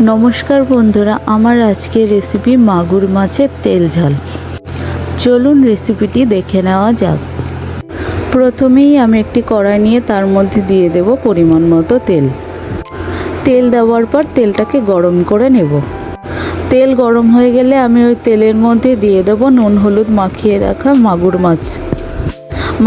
নমস্কার বন্ধুরা, আমার আজকের রেসিপি মাগুর মাছের তেল ঝাল। চলুন রেসিপিটি দেখে নেওয়া যাক। প্রথমেই আমি একটি কড়াই নিয়ে তার মধ্যে দিয়ে দেব পরিমাণ মতো তেল। তেল দেওয়ার পর তেলটাকে গরম করে নেব। তেল গরম হয়ে গেলে আমি ওই তেলের মধ্যে দিয়ে দেব নুন হলুদ মাখিয়ে রাখা মাগুর মাছ।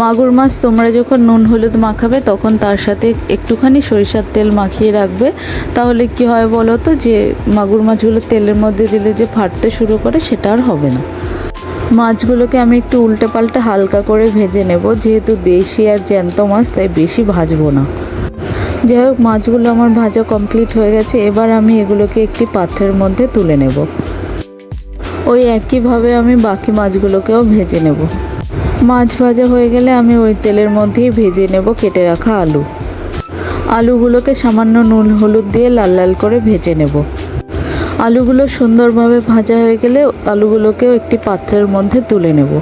মাগুর মাছ তোমরা যখন নুন হলুদ মাখাবে তখন তার সাথে একটুখানি সরিষার তেল মাখিয়ে রাখবে। তাহলে কি হয় বলো তো, যে মাগুর মাছগুলো তেলের মধ্যে দিলে যে ফাটতে শুরু করে সেটা আর হবে না। মাছগুলোকে আমি একটু উল্টে পাল্টে হালকা করে ভেজে নেব। যেহেতু দেশি আর জ্যান্ত মাছ তাই বেশি ভাজবো না। যাই হোক, মাছগুলো আমার ভাজা কমপ্লিট হয়ে গেছে। এবার আমি এগুলোকে একটি পাত্রের মধ্যে তুলে নেব। ওই একইভাবে আমি বাকি মাছগুলোকেও ভেজে নেব। মাছ ভাজা হয়ে গেলে আমি ওই তেলের মধ্যেই ভেজে নেব কেটে রাখা আলু। আলুগুলোকে সামান্য নুন হলুদ দিয়ে লাল লাল করে ভেজে নেব। আলুগুলো সুন্দরভাবে ভাজা হয়ে গেলে আলুগুলোকেও একটি পাত্রের মধ্যে তুলে নেব।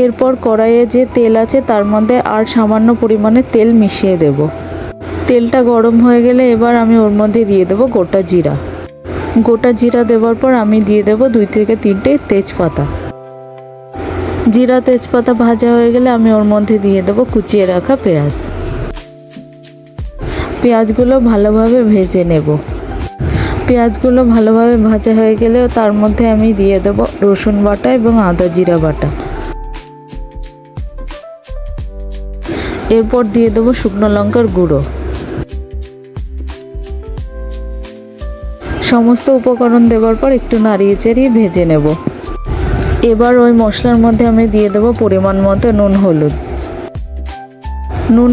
এরপর কড়াইয়ে যে তেল আছে তার মধ্যে আর সামান্য পরিমাণে তেল মিশিয়ে দেব। তেলটা গরম হয়ে গেলে এবার আমি ওর মধ্যে দিয়ে দেব গোটা জিরা। গোটা জিরা দেওয়ার পর আমি দিয়ে দেব 2 থেকে 3টে তেজপাতা। জিরা তেজপাতা ভাজা হয়ে গেলে আমি ওর মধ্যে দিয়ে দেবো কুচিয়ে রাখা পেঁয়াজ। পেঁয়াজগুলো ভালোভাবে ভেজে নেব। পেঁয়াজগুলো ভালোভাবে ভাজা হয়ে গেলে তার মধ্যে আমি দিয়ে দেবো রসুন বাটা এবং আদা জিরা বাটা। এরপর দিয়ে দেবো শুকনো লঙ্কার গুঁড়ো। সমস্ত উপকরণ দেওয়ার পর একটু নাড়িয়ে চাড়িয়ে ভেজে নেব। এবার ওই মশলার মধ্যে আমি দিয়ে দেবো পরিমাণ মতো নুন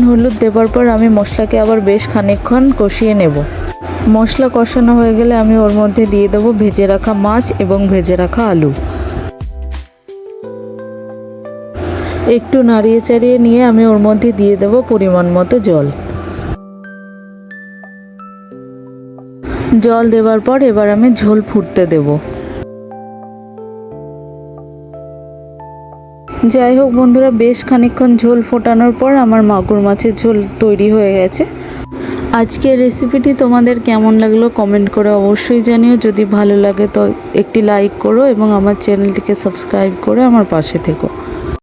হলুদ দেওয়ার পর আমি মশলাকে আবার বেশ খানিকক্ষণ কষিয়ে নেব। মশলা কষানো হয়ে গেলে আমি ওর মধ্যে দিয়ে দেবো ভেজে রাখা মাছ এবং ভেজে রাখা আলু। একটু নাড়িয়ে চাড়িয়ে নিয়ে আমি ওর মধ্যে দিয়ে দেবো পরিমাণ মতো জল। জল দেওয়ার পর এবার আমি ঝোল ফুটতে দেব। যাই হোক বন্ধুরা, বেশ খানিকক্ষণ ঝোল ফোটানোর পর আমার মাগুর মাছের ঝোল তৈরি হয়ে গেছে। আজকের রেসিপিটি তোমাদের কেমন লাগলো কমেন্ট করে অবশ্যই জানিও। যদি ভালো লাগে তো একটি লাইক করো এবং আমার চ্যানেলটিকে সাবস্ক্রাইব করে আমার পাশে থেকো।